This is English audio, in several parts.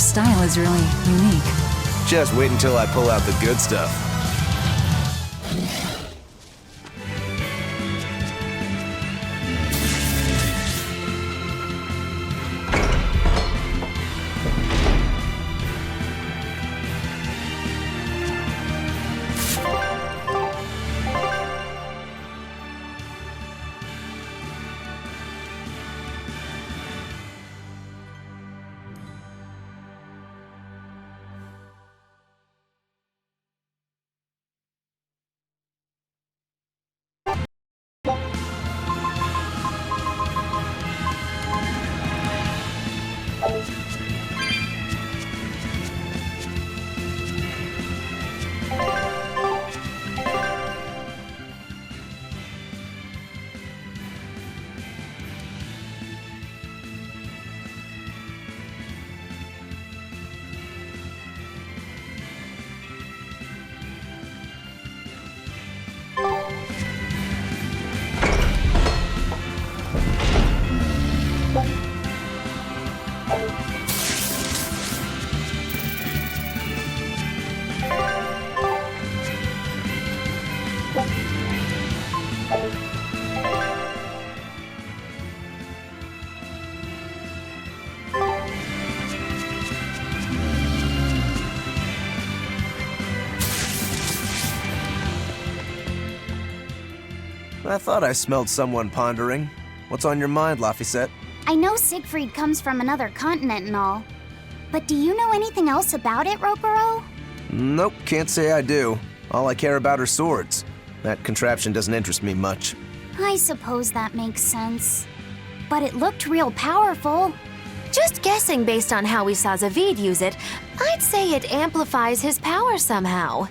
style is really unique. Just wait until I pull out the good stuff. I thought I smelled someone pondering. What's on your mind, Laphicet? I know Siegfried comes from another continent and all, but do you know anything else about it, Ropero? Nope, can't say I do. All I care about are swords. That contraption doesn't interest me much. I suppose that makes sense. But it looked real powerful. Just guessing based on how we saw Zavid use it, I'd say it amplifies his power somehow.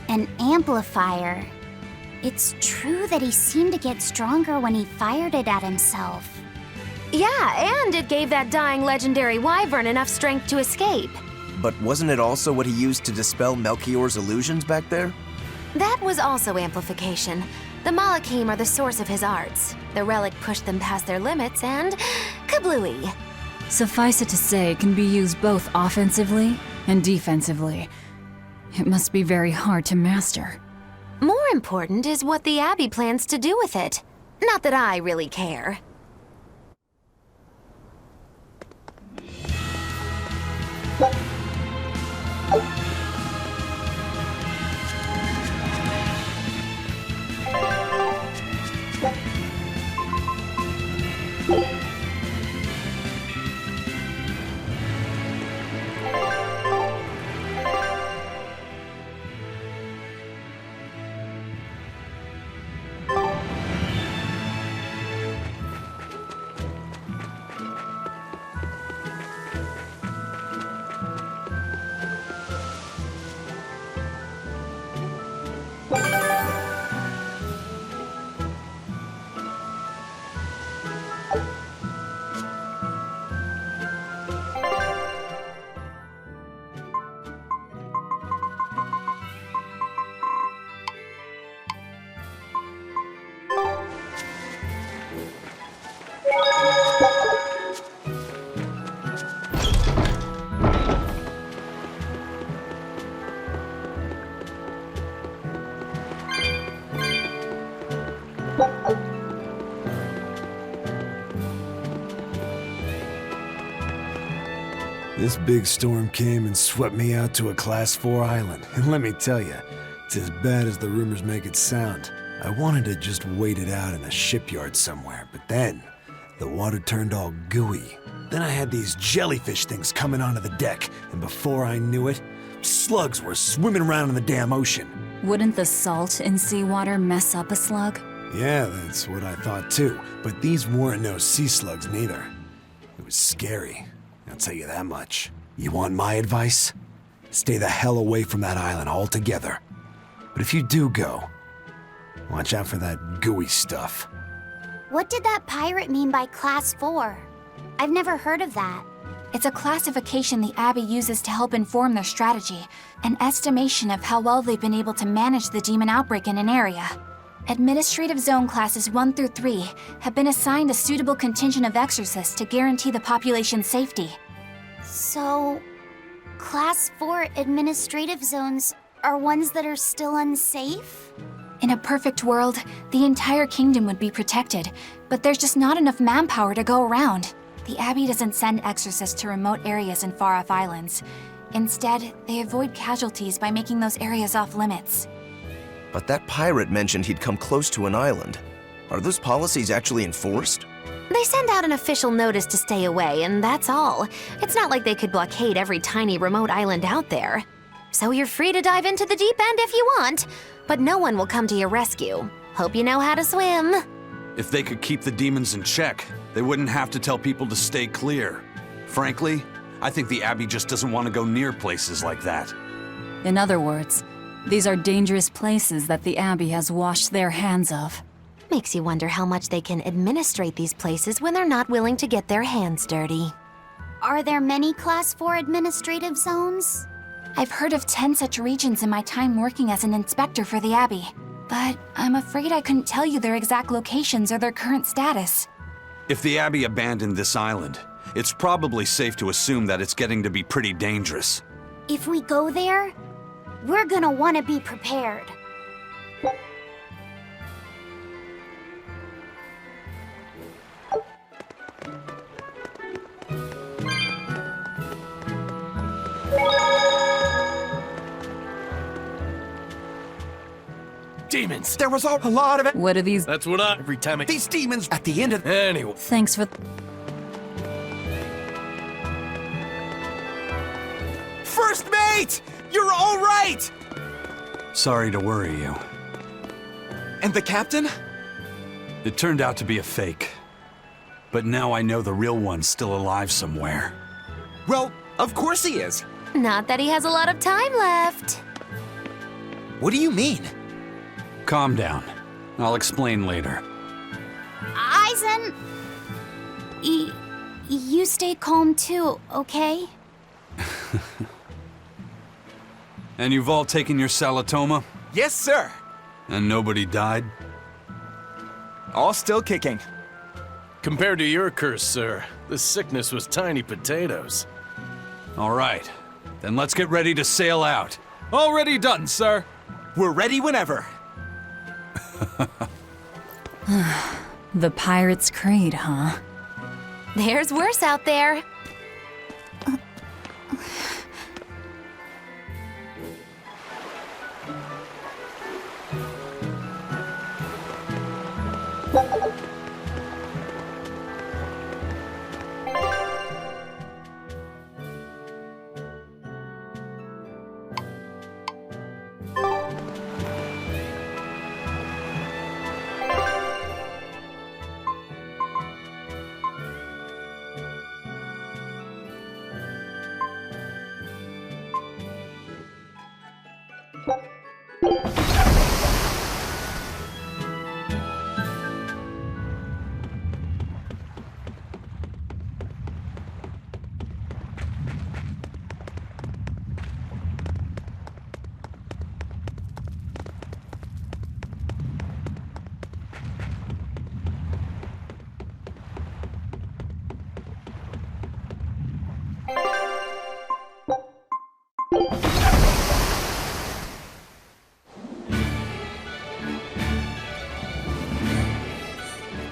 An amplifier. It's true that he seemed to get stronger when he fired it at himself. Yeah, and it gave that dying legendary wyvern enough strength to escape. But wasn't it also what he used to dispel Melchior's illusions back there? That was also amplification. The Malakim are the source of his arts. The relic pushed them past their limits and kablooey. Suffice it to say, it can be used both offensively and defensively. It must be very hard to master. More important is what the Abbey plans to do with it. Not that I really care. This big storm came and swept me out to a Class 4 island, and let me tell you, it's as bad as the rumors make it sound. I wanted to just wait it out in a shipyard somewhere, but then the water turned all gooey. Then I had these jellyfish things coming onto the deck, and before I knew it, slugs were swimming around in the damn ocean. Wouldn't the salt in seawater mess up a slug? Yeah, that's what I thought too, but these weren't no sea slugs neither. It was scary. I'll tell you that much. You want my advice? Stay the hell away from that island altogether. But if you do go, watch out for that gooey stuff. What did that pirate mean by Class 4? I've never heard of that. It's a classification the Abbey uses to help inform their strategy, an estimation of how well they've been able to manage the demon outbreak in an area. Administrative Zone Classes 1 through 3 have been assigned a suitable contingent of exorcists to guarantee the population's safety. So, Class 4 administrative zones are ones that are still unsafe? In a perfect world, the entire kingdom would be protected, but there's just not enough manpower to go around. The Abbey doesn't send exorcists to remote areas and far-off islands. Instead, they avoid casualties by making those areas off-limits. But that pirate mentioned he'd come close to an island. Are those policies actually enforced? They send out an official notice to stay away, and that's all. It's not like they could blockade every tiny remote island out there. So you're free to dive into the deep end if you want, but no one will come to your rescue. Hope you know how to swim. If they could keep the demons in check, they wouldn't have to tell people to stay clear. Frankly, I think the Abbey just doesn't want to go near places like that. In other words, these are dangerous places that the Abbey has washed their hands of. Makes you wonder how much they can administrate these places when they're not willing to get their hands dirty. Are there many Class 4 administrative zones? I've heard of 10 such regions in my time working as an inspector for the Abbey, but I'm afraid I couldn't tell you their exact locations or their current status. If the Abbey abandoned this island, it's probably safe to assume that it's getting to be pretty dangerous. If we go there, we're gonna want to be prepared. Demons! There was a lot of it! What are these? That's what every time these demons at the end of... Anyway. Thanks for... First mate! You're all right! Sorry to worry you. And the captain? It turned out to be a fake. But now I know the real one's still alive somewhere. Well, of course he is. Not that he has a lot of time left. What do you mean? Calm down. I'll explain later. Eisen! You stay calm too, okay? And you've all taken your Salatoma? Yes, sir. And nobody died? All still kicking. Compared to your curse, sir, this sickness was tiny potatoes. All right. Then let's get ready to sail out. Already done, sir. We're ready whenever. The Pirate's Creed, huh? There's worse out there.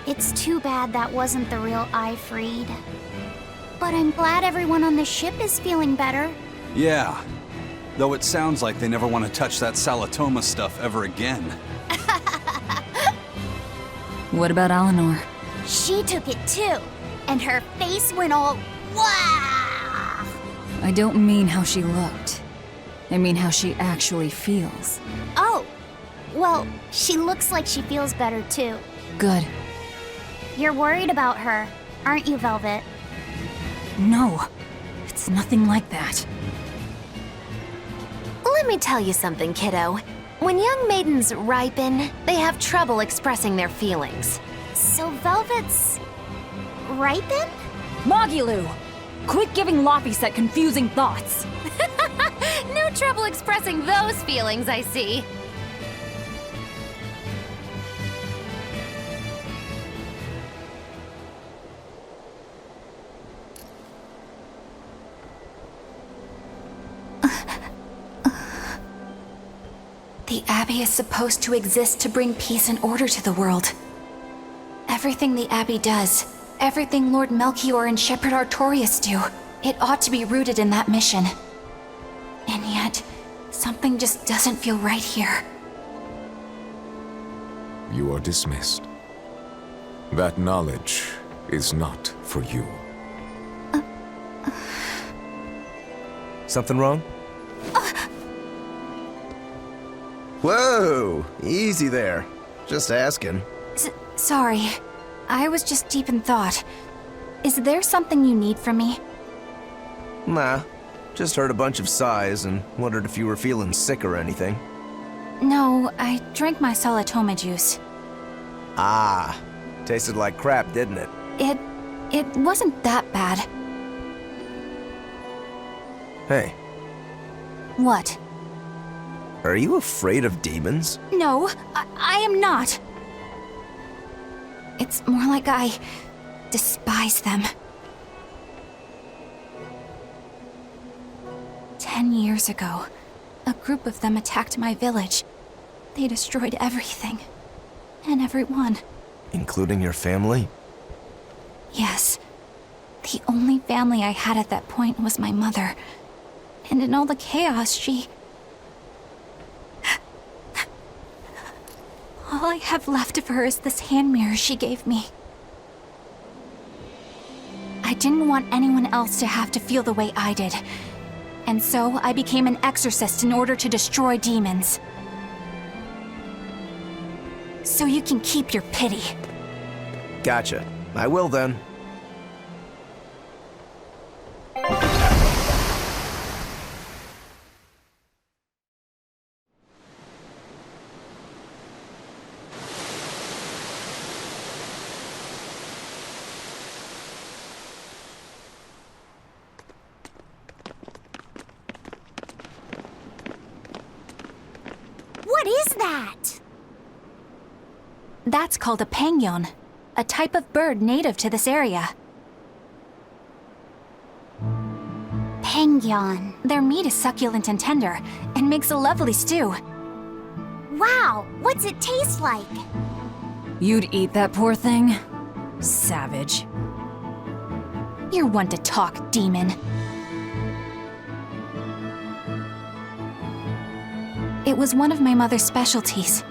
It's too bad that wasn't the real Ifreed. But I'm glad everyone on the ship is feeling better. Yeah. Though it sounds like they never want to touch that Salatoma stuff ever again. What about Eleanor? She took it too, and her face went all wow. I don't mean how she looked. I mean how she actually feels. Oh, well, she looks like she feels better too. Good. You're worried about her, aren't you, Velvet? No, it's nothing like that. Let me tell you something, kiddo. When young maidens ripen, they have trouble expressing their feelings. So Velvet's ripen? Mogilu! Quit giving Laphicet confusing thoughts! No trouble expressing those feelings, I see. The Abbey is supposed to exist to bring peace and order to the world. Everything the Abbey does, everything Lord Melchior and Shepherd Artorius do, it ought to be rooted in that mission. And yet, something just doesn't feel right here. You are dismissed. That knowledge is not for you. Something wrong? Whoa! Easy there. Just asking. Sorry. I was just deep in thought. Is there something you need from me? Nah. Just heard a bunch of sighs and wondered if you were feeling sick or anything. No, I drank my Salatoma juice. Ah. Tasted like crap, didn't it? It wasn't that bad. Hey, What? are you afraid of demons? No, I am not. It's more like I despise them. 10 years ago, a group of them attacked my village. They destroyed everything. And everyone. Including your family? Yes. The only family I had at that point was my mother. And in all the chaos, she... All I have left of her is this hand mirror she gave me. I didn't want anyone else to have to feel the way I did. And so I became an exorcist in order to destroy demons. So you can keep your pity. Gotcha. I will then. What is that? That's called a pangyon, a type of bird native to this area. Pangyon. Their meat is succulent and tender, and makes a lovely stew. Wow, what's it taste like? You'd eat that poor thing? Savage. You're one to talk, demon. It was one of my mother's specialties.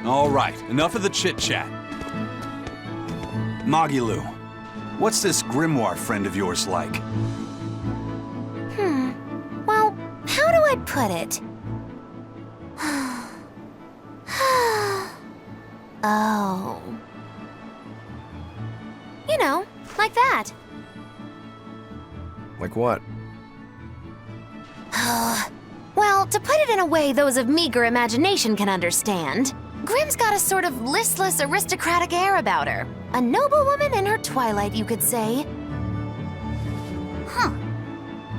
All right, enough of the chit-chat. Magilu, what's this Grimoire friend of yours like? Well, how do I put it? Oh. You know, like that. Like what? Well, to put it in a way those of meager imagination can understand, Grim's got a sort of listless, aristocratic air about her. A noble woman in her twilight, you could say. Huh.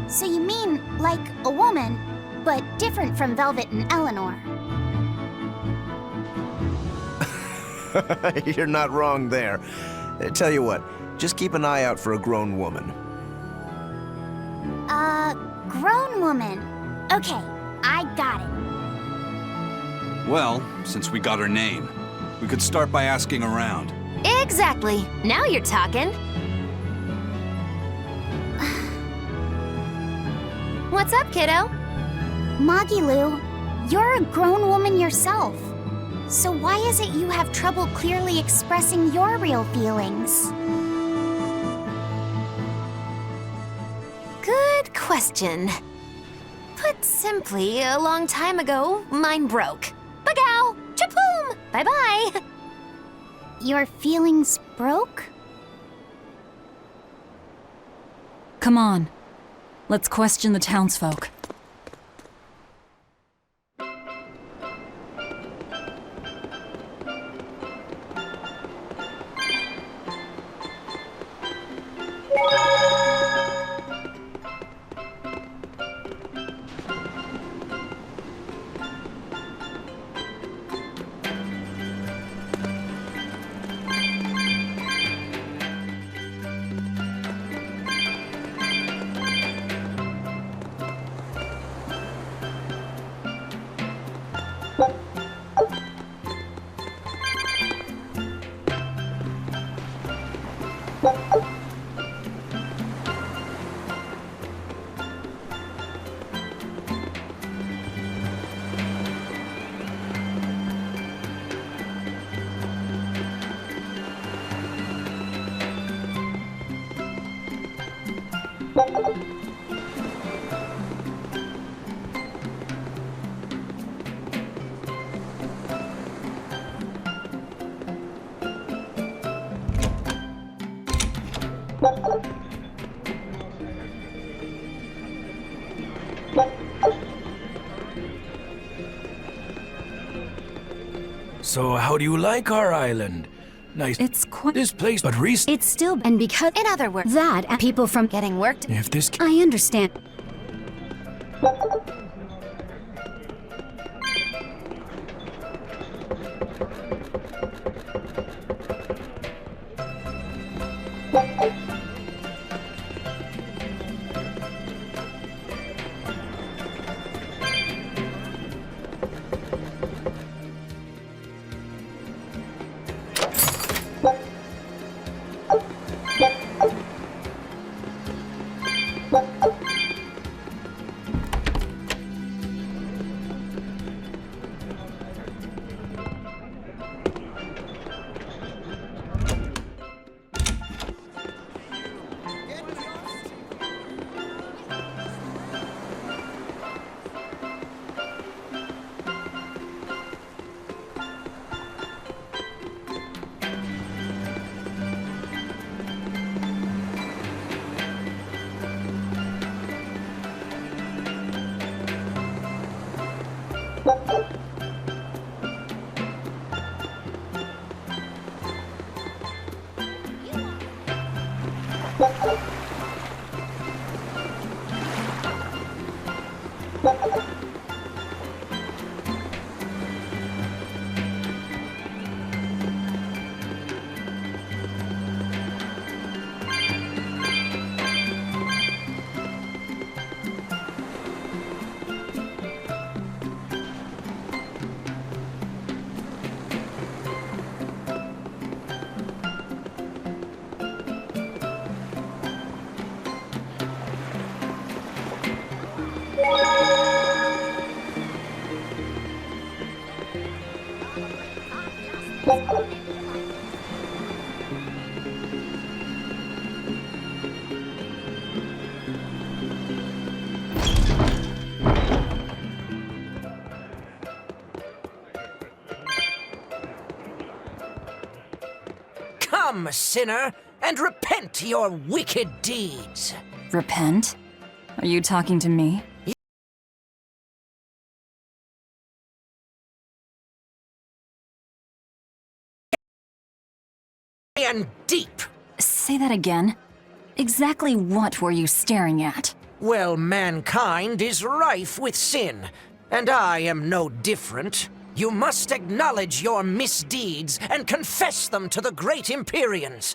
So you mean like a woman, but different from Velvet and Eleanor. You're not wrong there. Tell you what, just keep an eye out for a grown woman. Grown woman. Okay, I got it. Well, since we got her name, we could start by asking around. Exactly. Now you're talking. What's up, kiddo? Magilu, you're a grown woman yourself. So why is it you have trouble clearly expressing your real feelings? Good question. Put simply, a long time ago, mine broke. Bagow! Chapoom! Bye-bye! Your feelings broke? Come on. Let's question the townsfolk. So how do you like our island? Nice. It's quite... This place, but It's still... And because... In other words, That and people from... getting worked. if this... I understand. Come, sinner, and repent your wicked deeds. Repent? Are you talking to me? And deep. Say that again. Exactly what were you staring at? Well, mankind is rife with sin, and I am no different. You must acknowledge your misdeeds and confess them to the great Empyreans.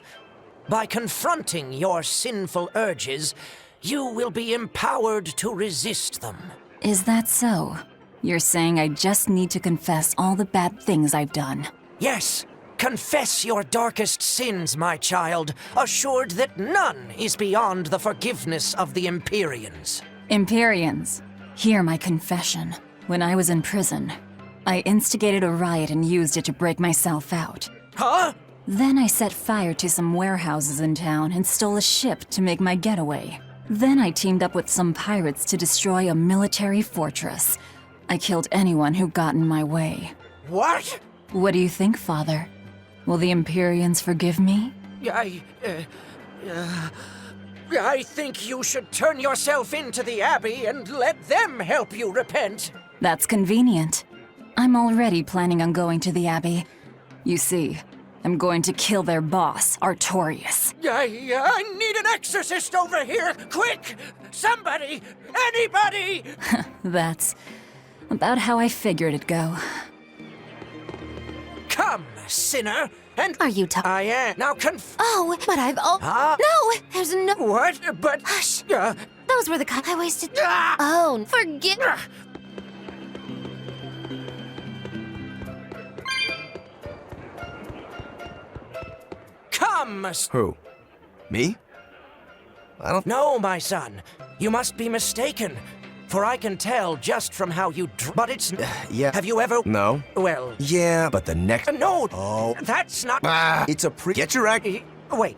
By confronting your sinful urges, you will be empowered to resist them. Is that so? You're saying I just need to confess all the bad things I've done. Yes, confess your darkest sins, my child, assured that none is beyond the forgiveness of the Empyreans. Empyreans, hear my confession. When I was in prison, I instigated a riot and used it to break myself out. Huh? Then I set fire to some warehouses in town and stole a ship to make my getaway. Then I teamed up with some pirates to destroy a military fortress. I killed anyone who got in my way. What? What do you think, Father? Will the Empyreans forgive me? I think you should turn yourself into the Abbey and let them help you repent. That's convenient. I'm already planning on going to the Abbey. You see, I'm going to kill their boss, Artorius. I need an exorcist over here! Quick! Somebody! Anybody! That's about how I figured it'd go. Come, sinner, and... Are you I am. Now Oh, but I've... Oh, Huh? no! There's no... What? But... Hush! Those were the I wasted... Ah! Oh, forgive... Come! Who? Me? I don't... No, my son. You must be mistaken. For I can tell just from how you but it's... Yeah. Have you ever... No. Well... Yeah, but the next... No! Oh. That's not... It's a Get your act... Wait.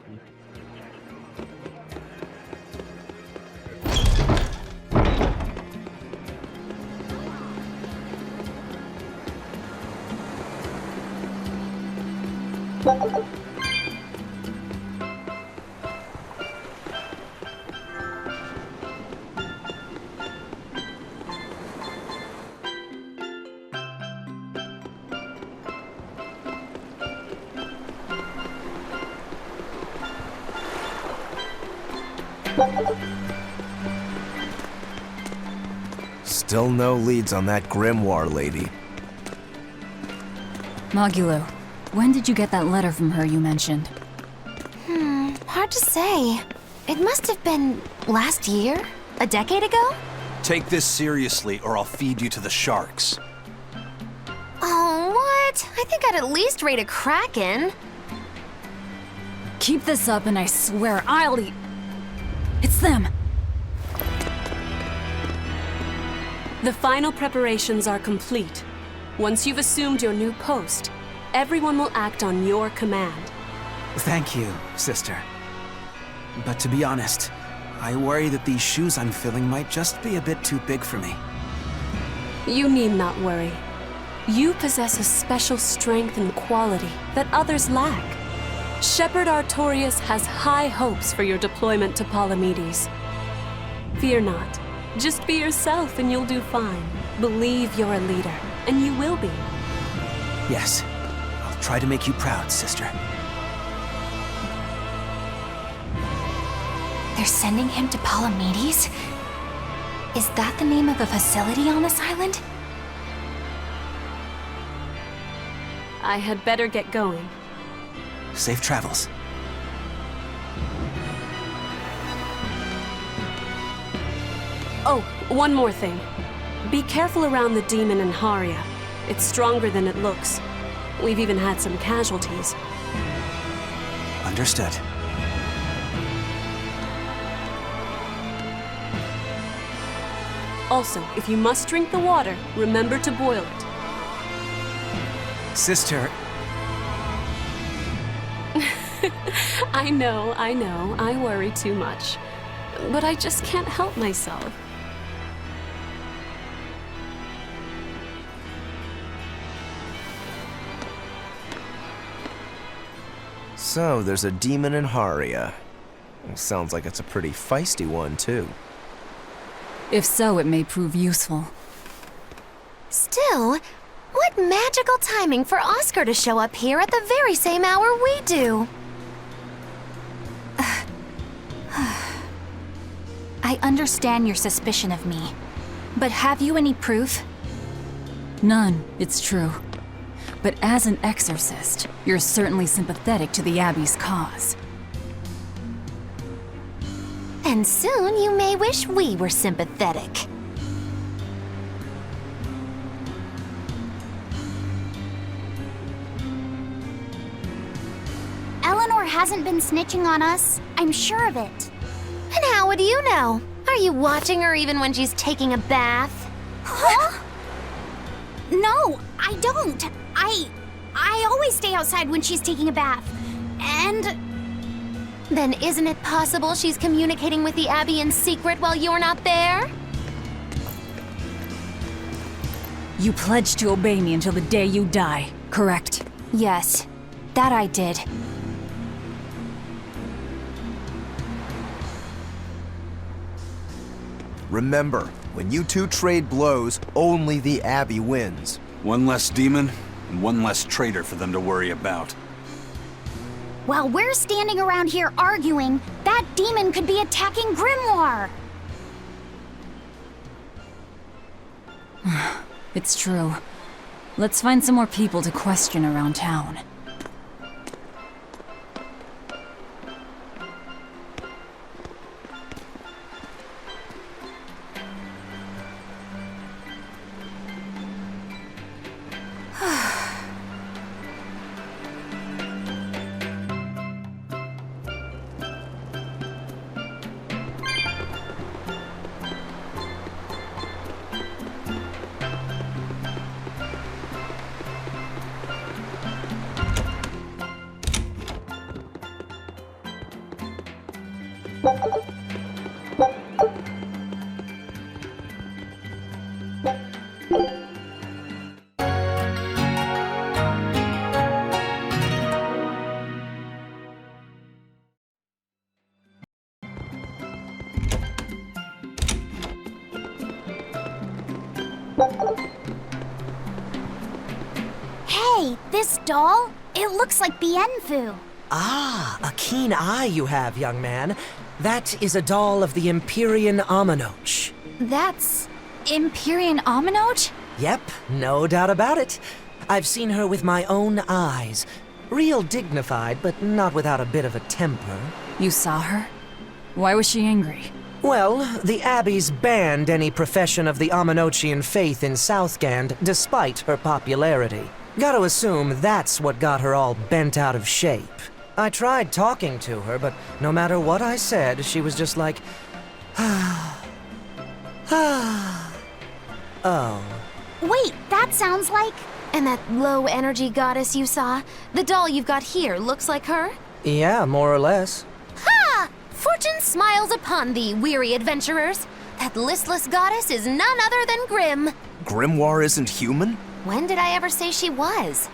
Still no leads on that Grimoire lady. Magulu, when did you get that letter from her you mentioned? Hard to say. It must have been last year? A decade ago? Take this seriously, or I'll feed you to the sharks. Oh, what? I think I'd at least rate a Kraken. Keep this up and I swear I'll eat... It's them! The final preparations are complete. Once you've assumed your new post, everyone will act on your command. Thank you, sister. But to be honest, I worry that these shoes I'm filling might just be a bit too big for me. You need not worry. You possess a special strength and quality that others lack. Shepherd Artorius has high hopes for your deployment to Palamedes. Fear not. Just be yourself and you'll do fine. Believe you're a leader, and you will be. Yes, I'll try to make you proud, sister. They're sending him to Palamedes? Is that the name of a facility on this island? I had better get going. Safe travels. Oh, one more thing. Be careful around the demon in Haria. It's stronger than it looks. We've even had some casualties. Understood. Also, if you must drink the water, remember to boil it. Sister... I know, I worry too much. But I just can't help myself. So, there's a demon in Haria. Sounds like it's a pretty feisty one, too. If so, it may prove useful. Still, what magical timing for Oscar to show up here at the very same hour we do. I understand your suspicion of me, but have you any proof? None, it's true. But as an exorcist, you're certainly sympathetic to the Abbey's cause. And soon you may wish we were sympathetic. Eleanor hasn't been snitching on us. I'm sure of it. And how would you know? Are you watching her even when she's taking a bath? Huh? No, I don't. I always stay outside when she's taking a bath. And... Then isn't it possible she's communicating with the Abbey in secret while you're not there? You pledged to obey me until the day you die, correct? Yes, that I did. Remember, when you two trade blows, only the Abbey wins. One less demon, and one less traitor for them to worry about. While we're standing around here arguing, that demon could be attacking Grimoire. It's true. Let's find some more people to question around town. Hey, this doll? It looks like Bienfu. Ah, a keen eye you have, young man. That is a doll of the Empyrean Aminoch. That's Empyrean Aminoch? Yep, no doubt about it. I've seen her with my own eyes. Real dignified, but not without a bit of a temper. You saw her? Why was she angry? Well, the Abbey's banned any profession of the Aminochian faith in Southgand, despite her popularity. Gotta assume that's what got her all bent out of shape. I tried talking to her, but no matter what I said, she was just like, oh. Wait, that sounds like... And that low-energy goddess you saw? The doll you've got here looks like her? Yeah, more or less. Ha! Fortune smiles upon thee, weary adventurers. That listless goddess is none other than Grim. Grimoire isn't human? When did I ever say she was?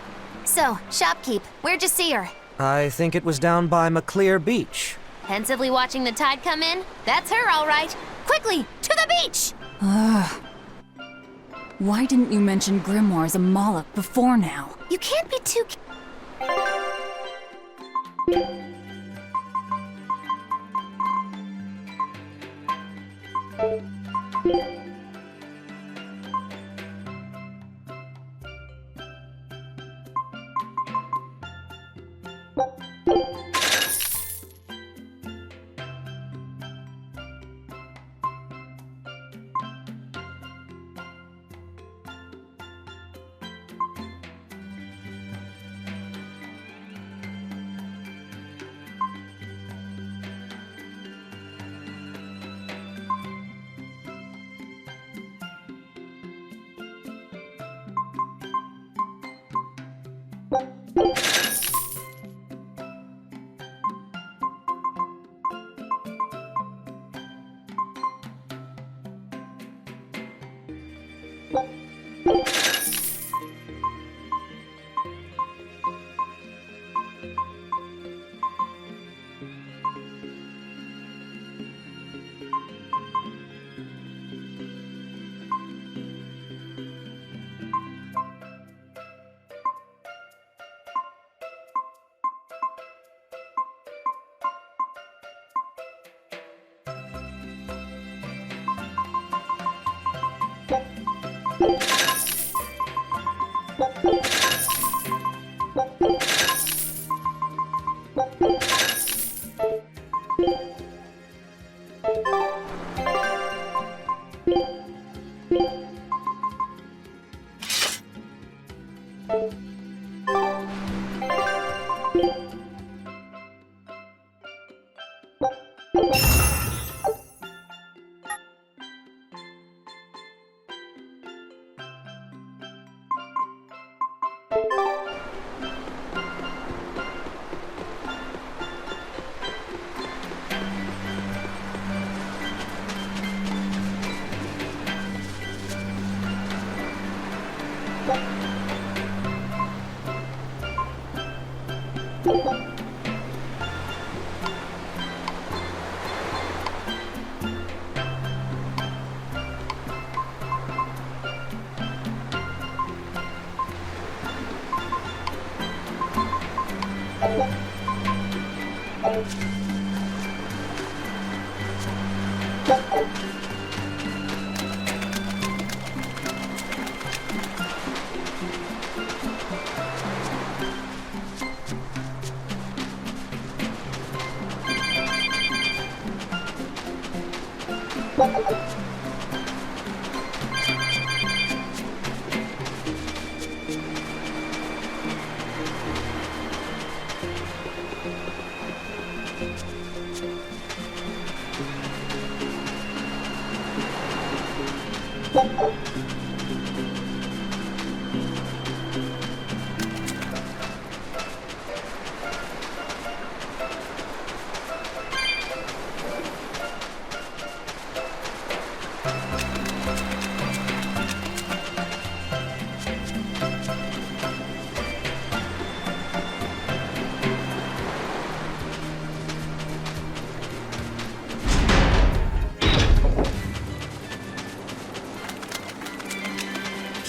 So, shopkeep, where'd you see her? I think it was down by McClear Beach. Pensively watching the tide come in? That's her, all right. Quickly, to the beach! Why didn't you mention Grimoire as a Malak before now? You can't be too...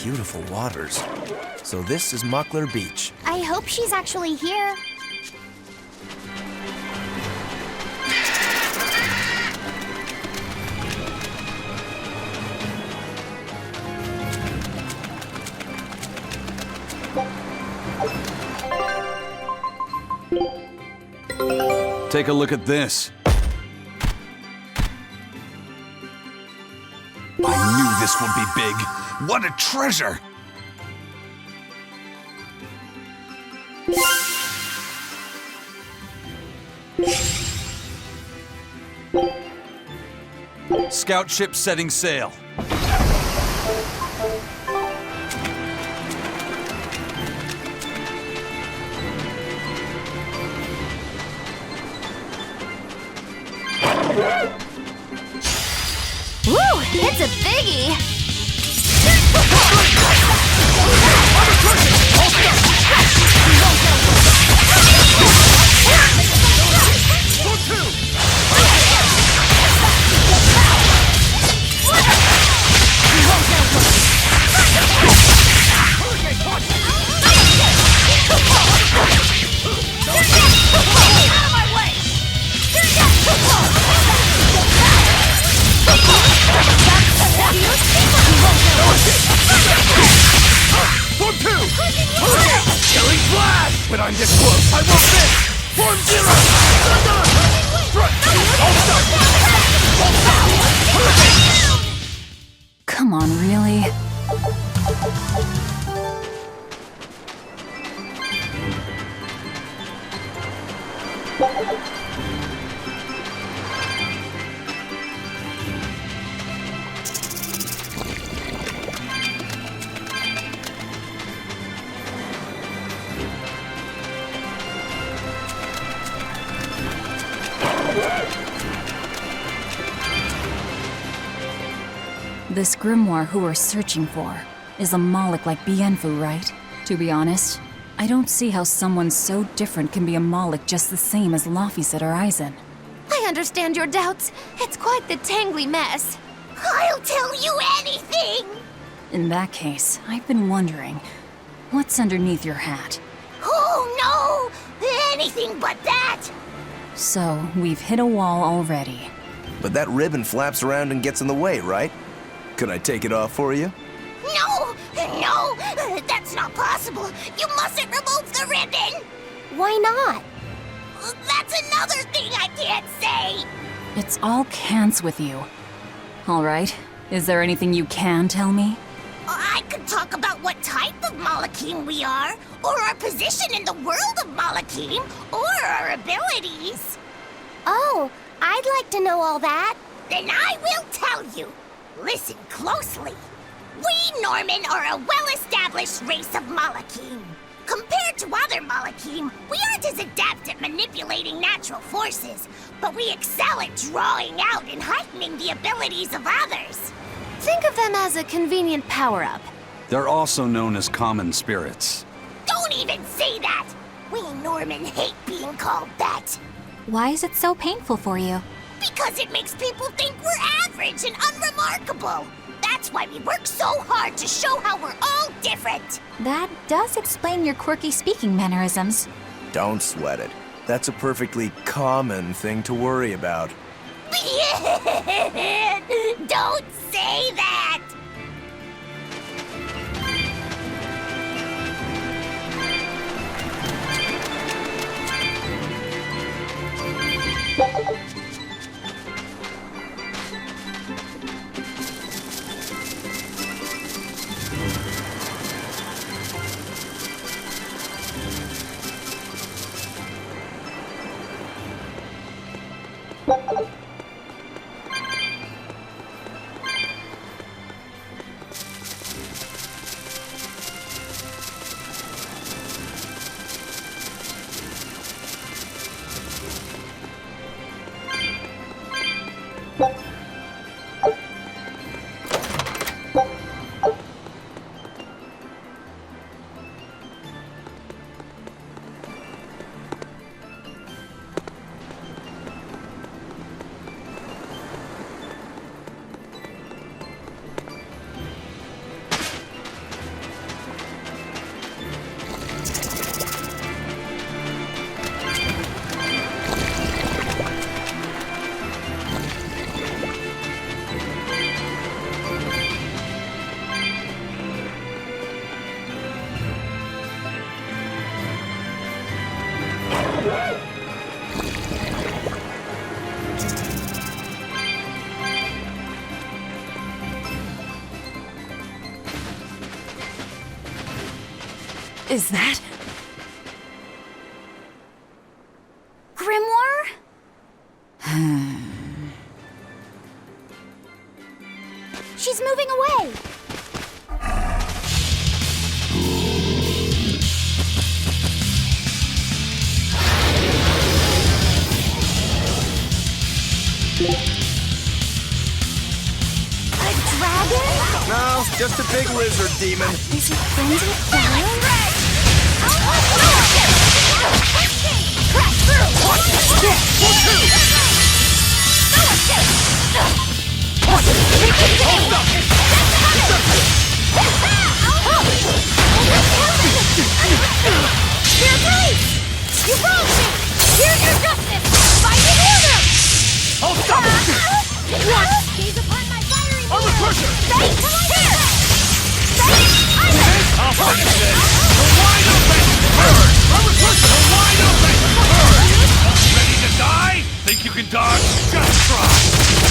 Beautiful waters. So this is Muckler Beach. I hope she's actually here. Take a look at this. I knew this would be big. What a treasure! Scout ship setting sail. Woo! It's a biggie! But I'm this close, I won't miss! Form zero! Zanar! Front! All stop! Come on, really? This grimoire who we're searching for is a Malak like Bienfu, right? To be honest, I don't see how someone so different can be a Malak just the same as Laphicet or Eisen. I understand your doubts. It's quite the tangly mess. I'll tell you anything! In that case, I've been wondering, what's underneath your hat? Oh no! Anything but that! So, we've hit a wall already. But that ribbon flaps around and gets in the way, right? Can I take it off for you? No! No! That's not possible! You mustn't remove the ribbon! Why not? That's another thing I can't say! It's all cants with you. Alright, is there anything you can tell me? I could talk about what type of Malakim we are, or our position in the world of Malakim, or our abilities. Oh, I'd like to know all that. Then I will tell you. Listen closely. We Norman are a well-established race of Malakim. Compared to other Malakim, we aren't as adept at manipulating natural forces, but we excel at drawing out and heightening the abilities of others. Think of them as a convenient power-up. They're also known as common spirits. Don't even say that! We Norman hate being called that. Why is it so painful for you? Because it makes people think we're average and unremarkable. That's why we work so hard to show how we're all different. That does explain your quirky speaking mannerisms. Don't sweat it. That's a perfectly common thing to worry about. Don't say that! Is that... Grimoire? She's moving away! A dragon? No, just a big lizard demon. Is it friends with flying? Crash You're right! You wronged me! Here's your justice! Fight in order! Hold stop! What? Gaze upon my fiery I'm a pusher! Stay! Here! Stay! I'll finish this! The wide open! Bird! I'm a pusher! The wide open! Bird! Ready to die? Think you can dodge? Just try!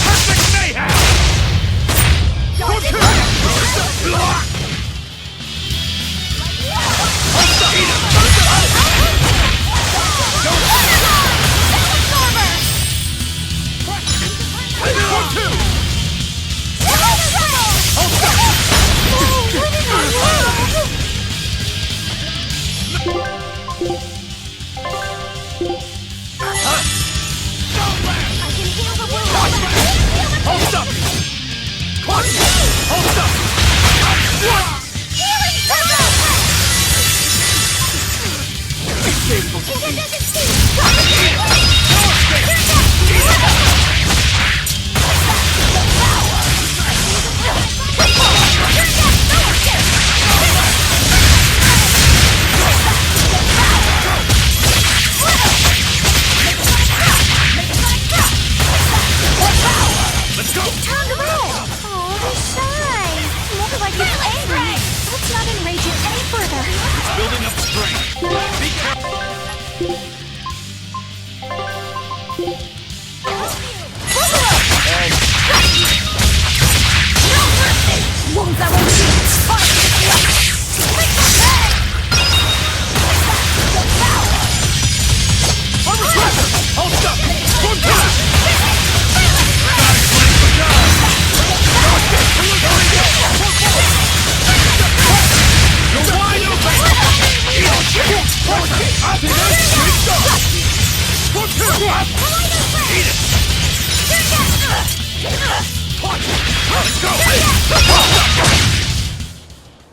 Perfect mayhem! Block!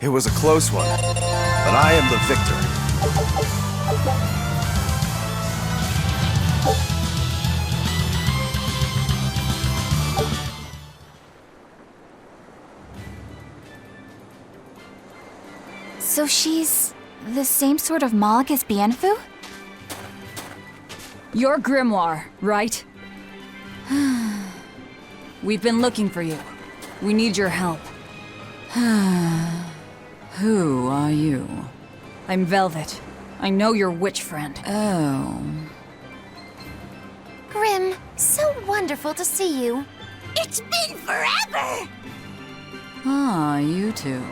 It was a close one, but I am the victor. So she's the same sort of Malak as Bienfu? You're Grimoire, right? We've been looking for you. We need your help. Who are you? I'm Velvet. I know your witch friend. Oh. Grim, so wonderful to see you. It's been forever! Ah, you two.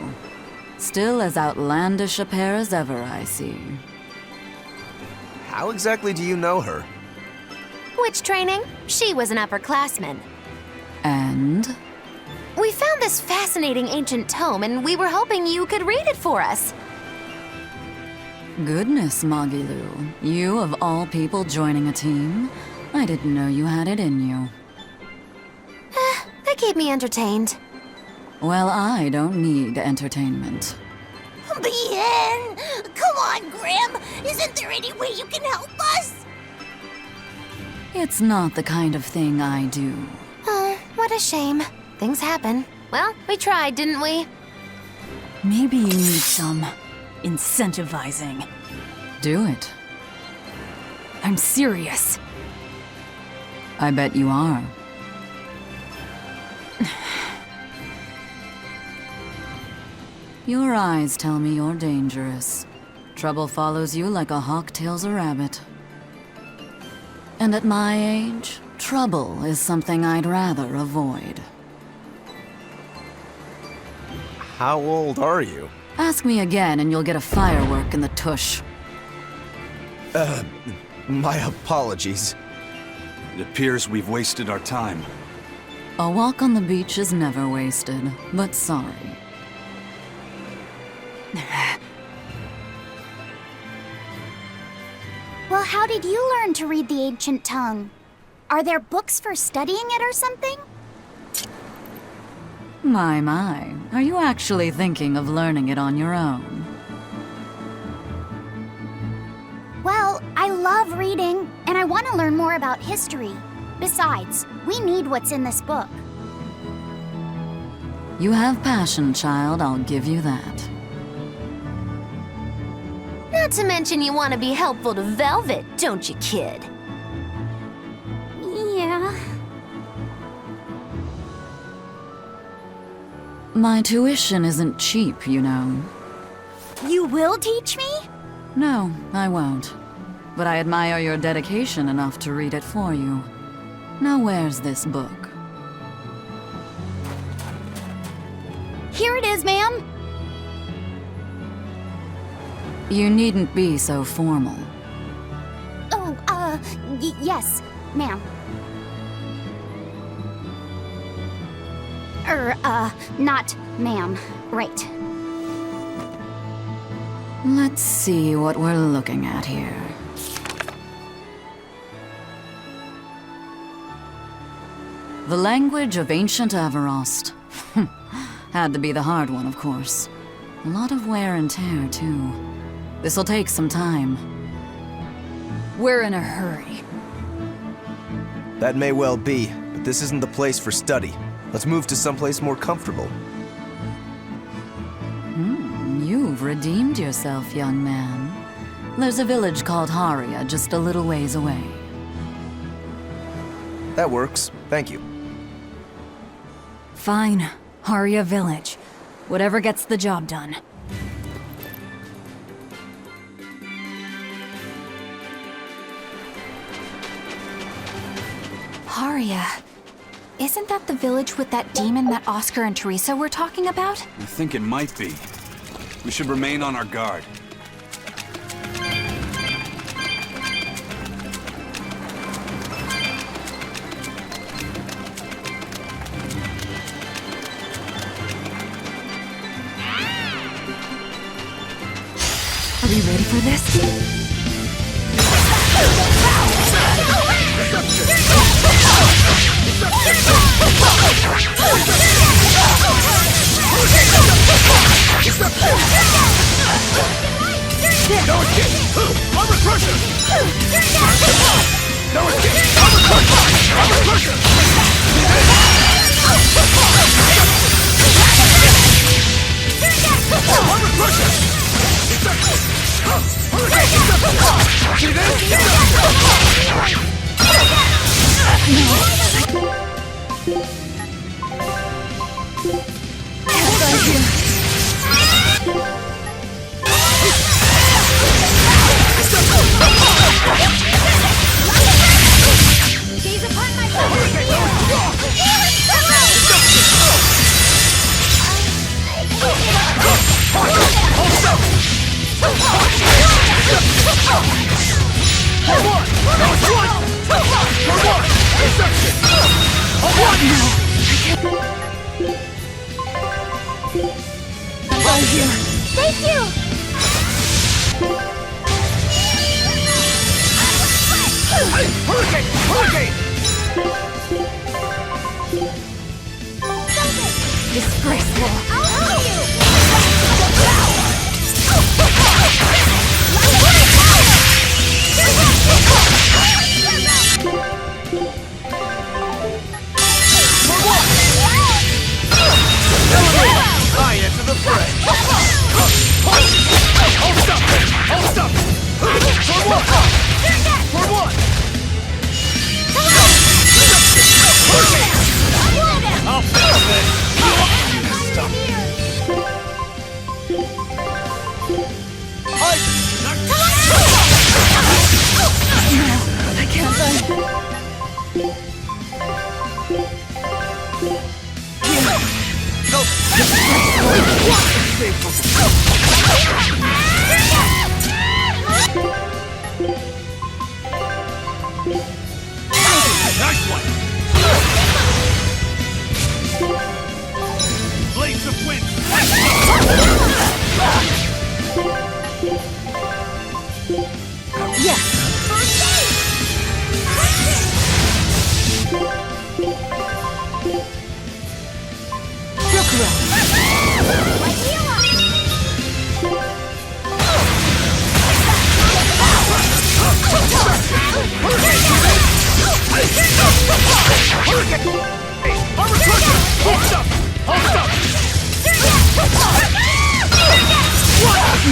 Still as outlandish a pair as ever, I see. How exactly do you know her? Witch training? She was an upperclassman. And? We found this fascinating ancient tome, and we were hoping you could read it for us. Goodness, Magilu. You of all people joining a team? I didn't know you had it in you. That keep me entertained. Well, I don't need entertainment. Bien! Come on, Grim! Isn't there any way you can help us? It's not the kind of thing I do. Oh, what a shame. Things happen. Well, we tried, didn't we? Maybe you need some incentivizing. Do it. I'm serious. I bet you are. Your eyes tell me you're dangerous. Trouble follows you like a hawk tails a rabbit. And at my age, trouble is something I'd rather avoid. How old are you? Ask me again and you'll get a firework in the tush. My apologies. It appears we've wasted our time. A walk on the beach is never wasted, but sorry. Well, how did you learn to read the ancient tongue? Are there books for studying it or something? My. Are you actually thinking of learning it on your own? Well, I love reading, and I want to learn more about history. Besides, we need what's in this book. You have passion, child, I'll give you that. Not to mention you want to be helpful to Velvet, don't you, kid? Yeah. My tuition isn't cheap, you know. You will teach me? No, I won't. But I admire your dedication enough to read it for you. Now where's this book? Here it is, ma'am. You needn't be so formal. Oh, yes, ma'am. Not ma'am. Right. Let's see what we're looking at here. The language of ancient Avarost. Had to be the hard one, of course. A lot of wear and tear, too. This'll take some time. We're in a hurry. That may well be, but this isn't the place for study. Let's move to someplace more comfortable. You've redeemed yourself, young man. There's a village called Haria just a little ways away. That works. Thank you. Fine. Haria Village. Whatever gets the job done. Haria. Isn't that the village with that demon that Oscar and Teresa were talking about? I think it might be. We should remain on our guard. Are we ready for this? No escape! Armor crusher! No escape! Armor crusher! Armor crusher! Armor crusher! See Gaze upon my power! Thank you! Hurricane! Hurricane! Disgraceful. I'll help you! I enter the fray! Hold stop! Hold stop! For one! For one! I'll fix it! You stop!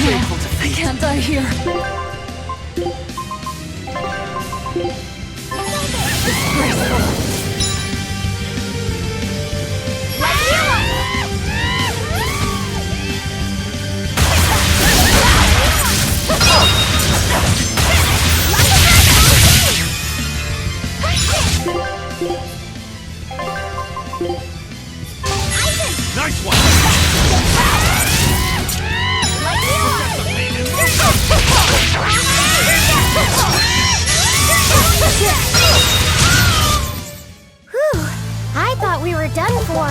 Shameful defeat. I can't die here. Nice one! Whew, I thought we were done for.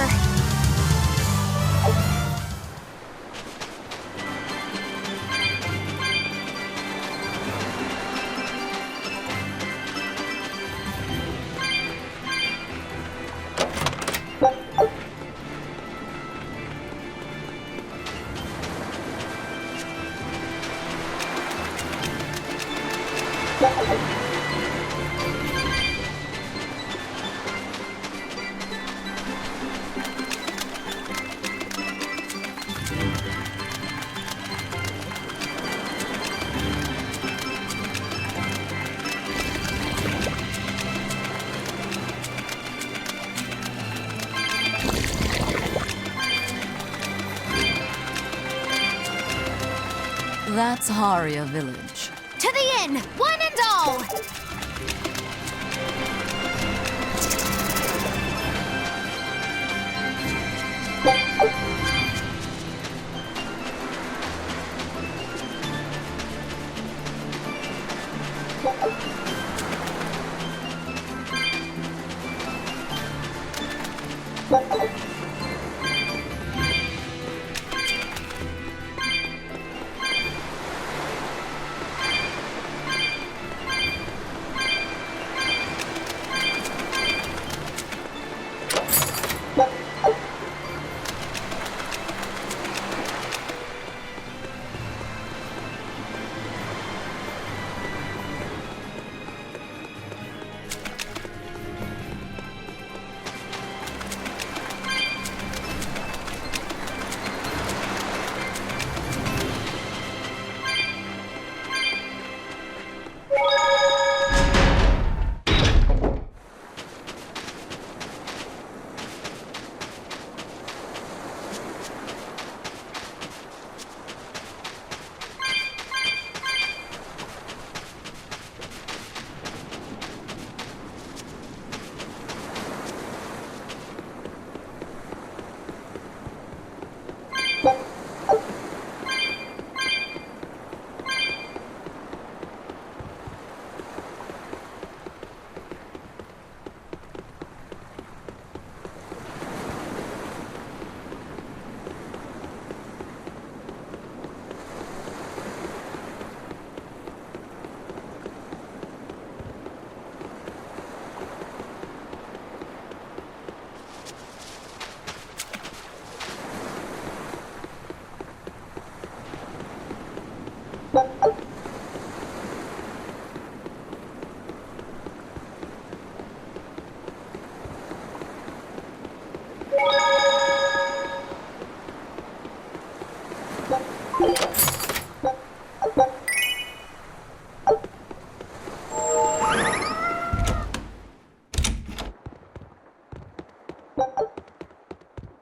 That's Haria Village. To the inn, one and all!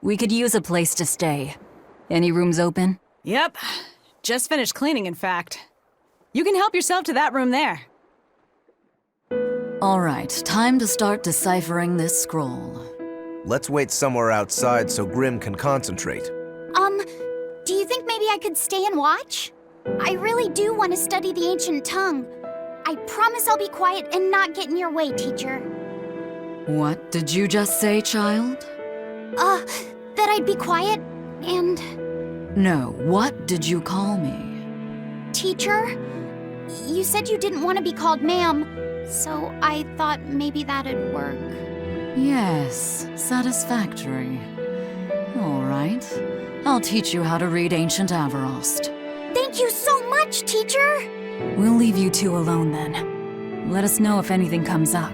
We could use a place to stay. Any rooms open? Yep. Just finished cleaning, in fact. You can help yourself to that room there. All right, time to start deciphering this scroll. Let's wait somewhere outside so Grim can concentrate. Do you think maybe I could stay and watch? I really do want to study the ancient tongue. I promise I'll be quiet and not get in your way, teacher. What did you just say, child? That I'd be quiet and... No, what did you call me? Teacher? You said you didn't want to be called ma'am, so I thought maybe that'd work. Yes, satisfactory. All right. I'll teach you how to read Ancient Avarost. Thank you so much, teacher! We'll leave you two alone then. Let us know if anything comes up.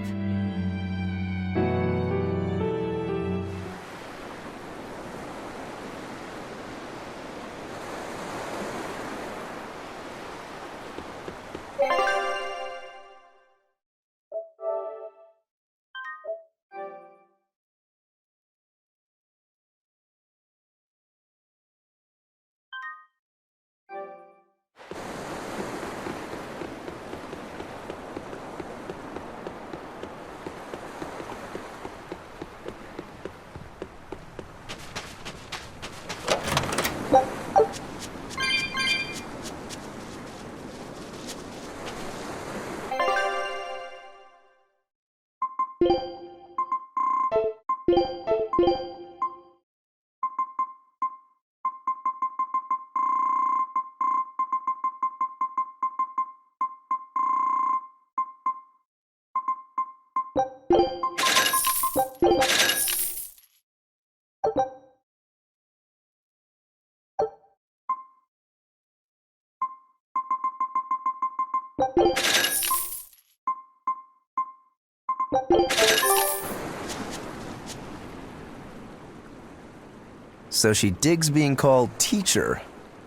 So she digs being called teacher.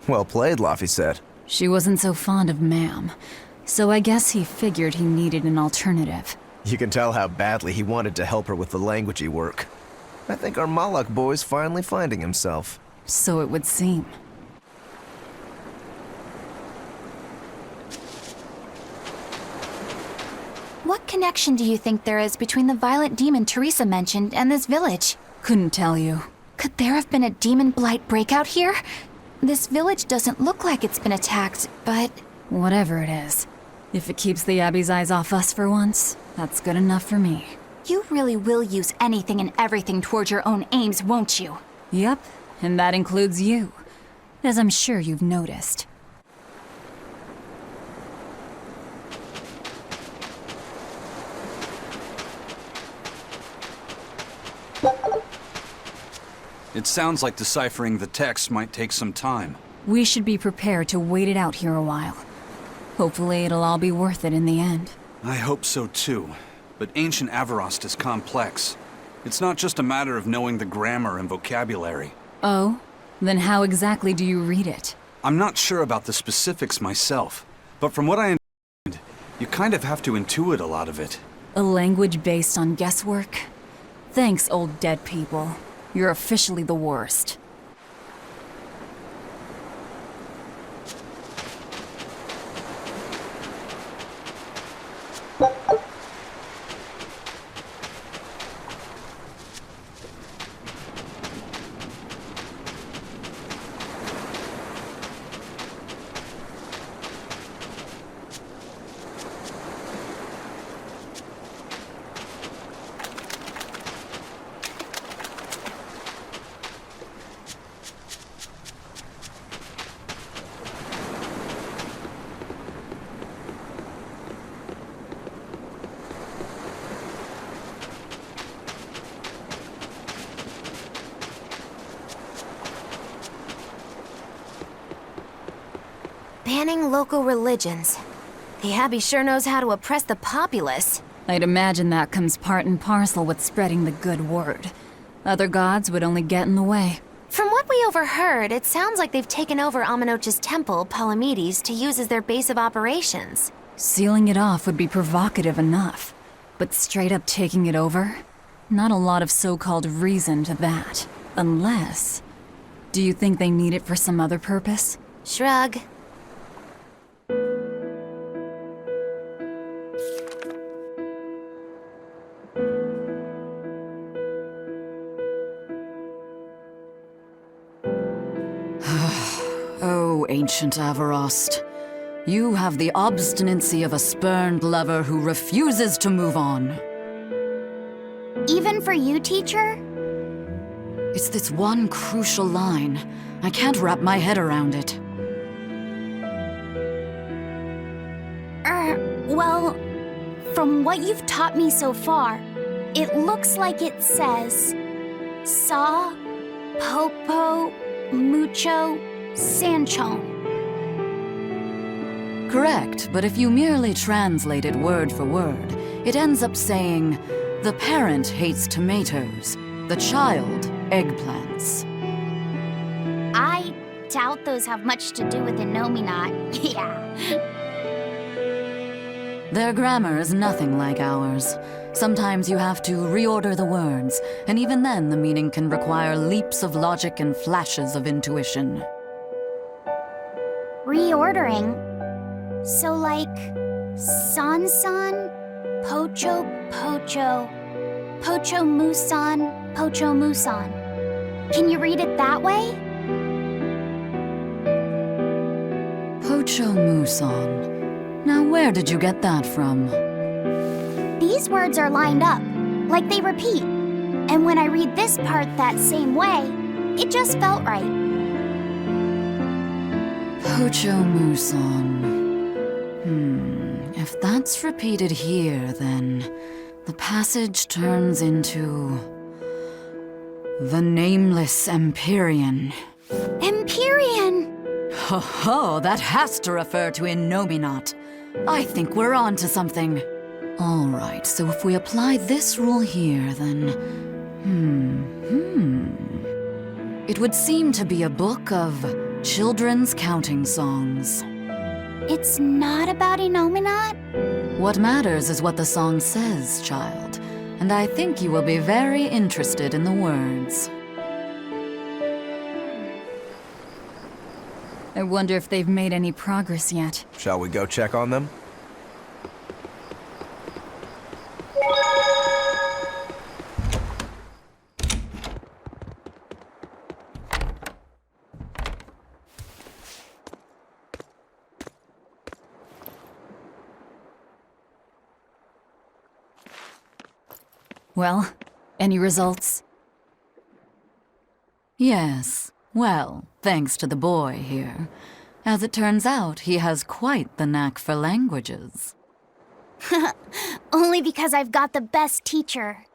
Well played, Laphicet. She wasn't so fond of ma'am, so I guess he figured he needed an alternative. You can tell how badly he wanted to help her with the languagey work. I think our Malak boy's finally finding himself. So it would seem. What connection do you think there is between the violent demon Teresa mentioned and this village? Couldn't tell you. Could there have been a Daemonblight breakout here? This village doesn't look like it's been attacked, but... Whatever it is. If it keeps the Abbey's eyes off us for once, that's good enough for me. You really will use anything and everything toward your own aims, won't you? Yep, and that includes you, as I'm sure you've noticed. It sounds like deciphering the text might take some time. We should be prepared to wait it out here a while. Hopefully it'll all be worth it in the end. I hope so too, but ancient Avarost is complex. It's not just a matter of knowing the grammar and vocabulary. Oh? Then how exactly do you read it? I'm not sure about the specifics myself, but from what I understand, you kind of have to intuit a lot of it. A language based on guesswork? Thanks, old dead people. You're officially the worst. Banning local religions. The Abbey sure knows how to oppress the populace. I'd imagine that comes part and parcel with spreading the good word. Other gods would only get in the way. From what we overheard, it sounds like they've taken over Amenoch's temple, Palamedes, to use as their base of operations. Sealing it off would be provocative enough, but straight up taking it over? Not a lot of so-called reason to that. Unless... Do you think they need it for some other purpose? Shrug. Oh, ancient Avarost. You have the obstinacy of a spurned lover who refuses to move on. Even for you, teacher? It's this one crucial line. I can't wrap my head around it. Well, from what you've taught me so far, it looks like it says... Saw, Popo, Mucho, Sanchon. Correct, but if you merely translate it word for word, it ends up saying, the parent hates tomatoes, the child eggplants. I doubt those have much to do with Innominat. Yeah. Their grammar is nothing like ours. Sometimes you have to reorder the words, and even then the meaning can require leaps of logic and flashes of intuition. Reordering? So like... San-san, Pocho Pocho, Pocho Musan, Pocho Musan. Can you read it that way? Pocho Musan. Now where did you get that from? These words are lined up, like they repeat. And when I read this part that same way, it just felt right. Pocho Musan. If that's repeated here, then the passage turns into... the Nameless Empyrean. Empyrean! Ho ho, that has to refer to Innominat. I think we're on to something. All right, so if we apply this rule here, then... It would seem to be a book of children's counting songs. It's not about Innominat? What matters is what the song says, child. And I think you will be very interested in the words. I wonder if they've made any progress yet. Shall we go check on them? Well, any results? Yes. Well, thanks to the boy here. As it turns out, he has quite the knack for languages. Only because I've got the best teacher.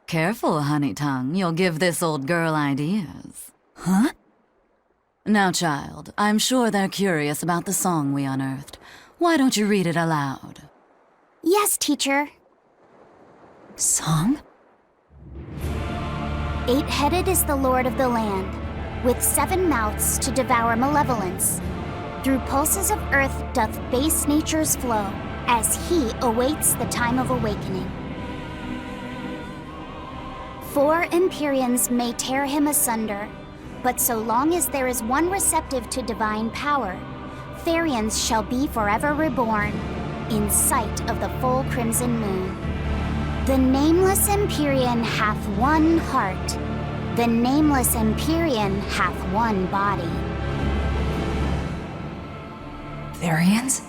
Careful, honey tongue. You'll give this old girl ideas. Huh? Now, child, I'm sure they're curious about the song we unearthed. Why don't you read it aloud? Yes, teacher. Song? 8-headed is the lord of the land, with 7 mouths to devour malevolence. Through pulses of earth doth base nature's flow, as he awaits the time of awakening. 4 Empyreans may tear him asunder, but so long as there is one receptive to divine power, Therians shall be forever reborn, in sight of the full crimson moon. The nameless Empyrean hath one heart. The nameless Empyrean hath one body. Therians?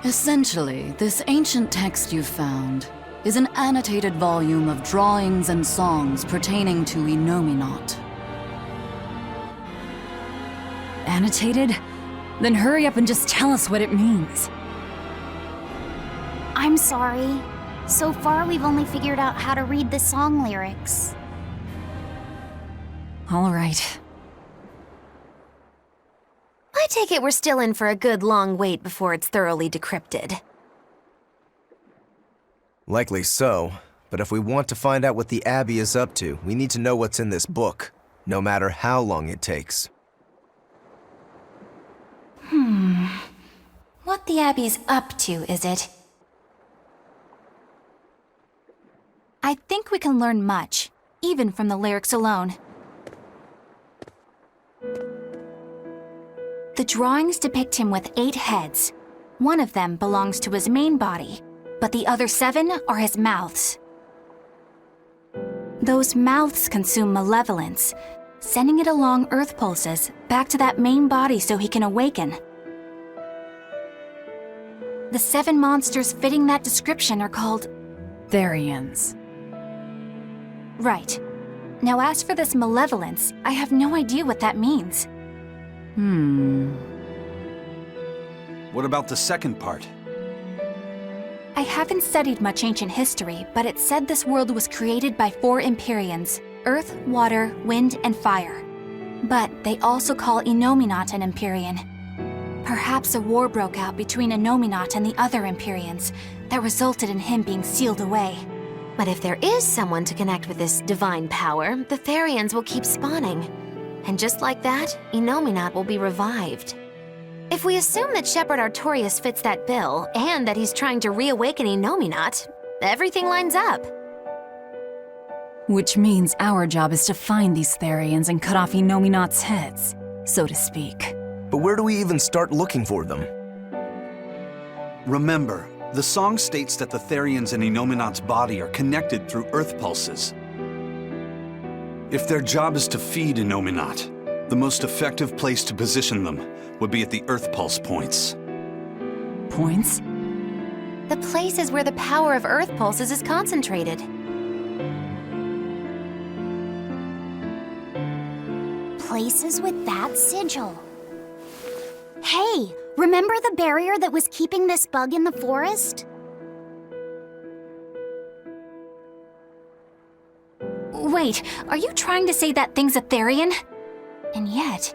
Essentially, this ancient text you found is an annotated volume of drawings and songs pertaining to Innominat. Annotated? Then hurry up and just tell us what it means. I'm sorry. So far, we've only figured out how to read the song lyrics. All right. I take it we're still in for a good long wait before it's thoroughly decrypted. Likely so, but if we want to find out what the Abbey is up to, we need to know what's in this book, no matter how long it takes. What the Abbey's up to, is it? I think we can learn much, even from the lyrics alone. The drawings depict him with 8 heads. One of them belongs to his main body, but the other 7 are his mouths. Those mouths consume malevolence, sending it along earth pulses back to that main body so he can awaken. The 7 monsters fitting that description are called Therians. Right. Now as for this malevolence, I have no idea what that means. What about the second part? I haven't studied much ancient history, but it said this world was created by 4 Empyreans: earth, water, wind, and fire. But they also call Innominat an Empyrean. Perhaps a war broke out between Innominat and the other Empyreans that resulted in him being sealed away. But if there is someone to connect with this divine power, the Therians will keep spawning. And just like that, Innominat will be revived. If we assume that Shepherd Artorius fits that bill, and that he's trying to reawaken Innominat, everything lines up. Which means our job is to find these Therians and cut off Innominat's heads, so to speak. But where do we even start looking for them? Remember, the song states that the Therians in Innominat's body are connected through earth pulses. If their job is to feed Innominat, the most effective place to position them would be at the earth pulse points. Points? The places where the power of earth pulses is concentrated. Places with that sigil. Hey, remember the barrier that was keeping this bug in the forest? Wait, are you trying to say that thing's a Therian? And yet,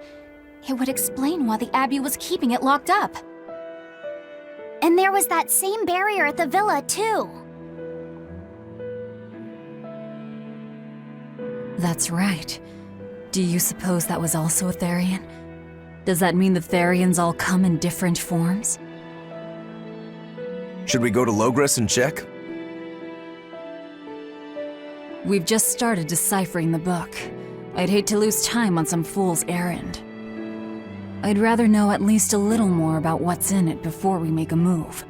It would explain why the Abbey was keeping it locked up. And there was that same barrier at the villa, too. That's right. Do you suppose that was also a Therian? Does that mean the Therians all come in different forms? Should we go to Logres and check? We've just started deciphering the book. I'd hate to lose time on some fool's errand. I'd rather know at least a little more about what's in it before we make a move.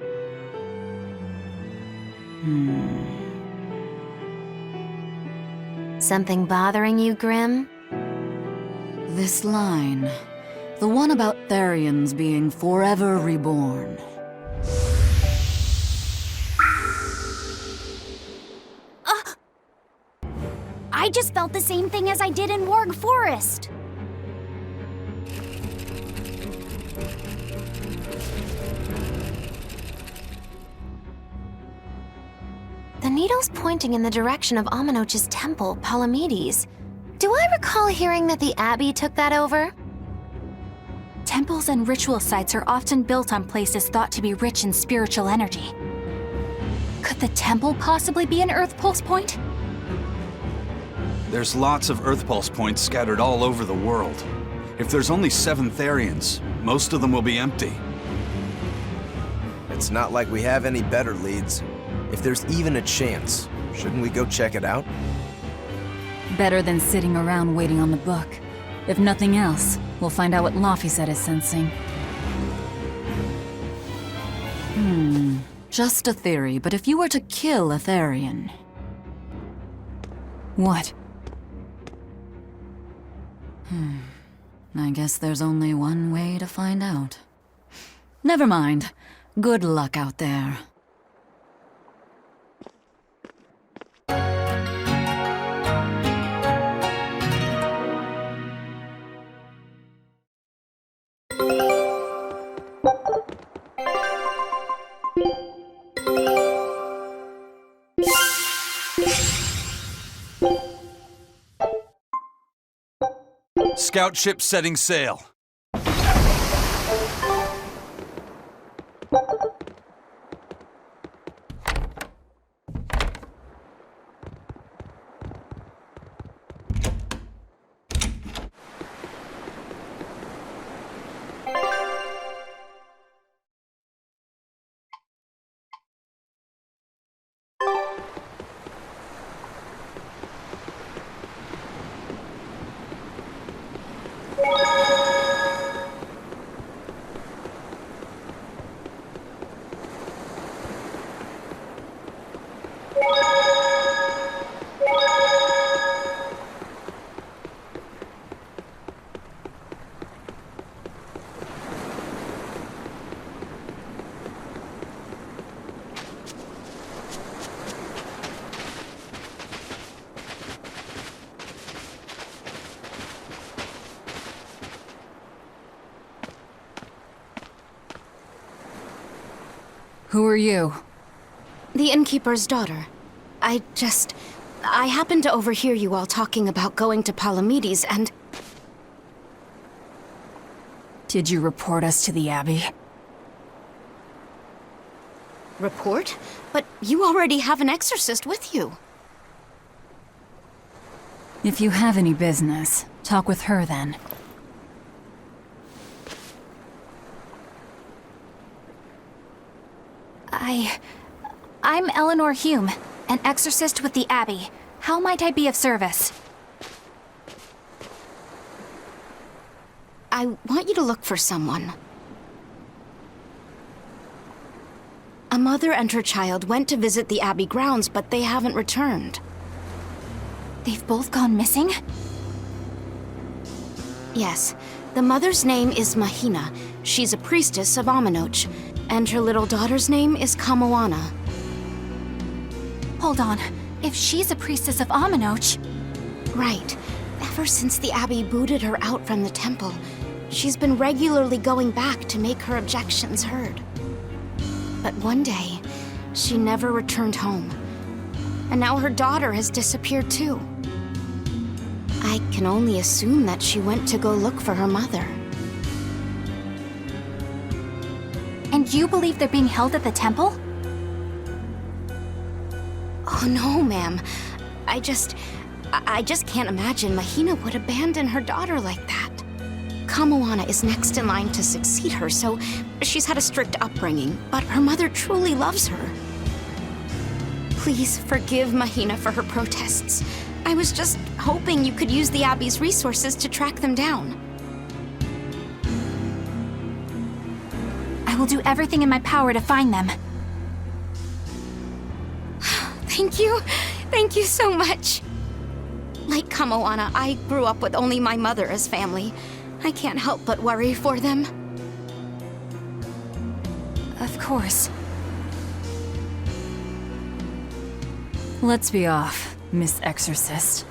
Something bothering you, Grim? This line. The one about Therians being forever reborn. I just felt the same thing as I did in Warg Forest. The needle's pointing in the direction of Amenoch's temple, Palamedes. Do I recall hearing that the Abbey took that over? Temples and ritual sites are often built on places thought to be rich in spiritual energy. Could the temple possibly be an Earth Pulse point? There's lots of Earth Pulse points scattered all over the world. If there's only 7 Therians, most of them will be empty. It's not like we have any better leads. If there's even a chance, shouldn't we go check it out? Better than sitting around waiting on the book. If nothing else, we'll find out what Laphicet is sensing. Just a theory, but if you were to kill a Therian... What? I guess there's only one way to find out. Never mind. Good luck out there. Scout ship setting sail. Who are you? The innkeeper's daughter. I happened to overhear you all talking about going to Palamedes and... Did you report us to the Abbey? Report? But you already have an exorcist with you. If you have any business, talk with her then. I'm Eleanor Hume, an exorcist with the Abbey. How might I be of service? I want you to look for someone. A mother and her child went to visit the Abbey grounds, but they haven't returned. They've both gone missing? Yes. The mother's name is Mahina. She's a priestess of Amenoch. And her little daughter's name is Kamoana. Hold on. If she's a priestess of Amenoch... Right. Ever since the Abbey booted her out from the temple, she's been regularly going back to make her objections heard. But one day, she never returned home. And now her daughter has disappeared too. I can only assume that she went to go look for her mother. And you believe they're being held at the temple? Oh no, ma'am. I just can't imagine Mahina would abandon her daughter like that. Kamoana is next in line to succeed her, so she's had a strict upbringing, but her mother truly loves her. Please forgive Mahina for her protests. I was just hoping you could use the Abbey's resources to track them down. I will do everything in my power to find them. Thank you. Thank you so much. Like Kamoana, I grew up with only my mother as family. I can't help but worry for them. Of course. Let's be off, Miss Exorcist.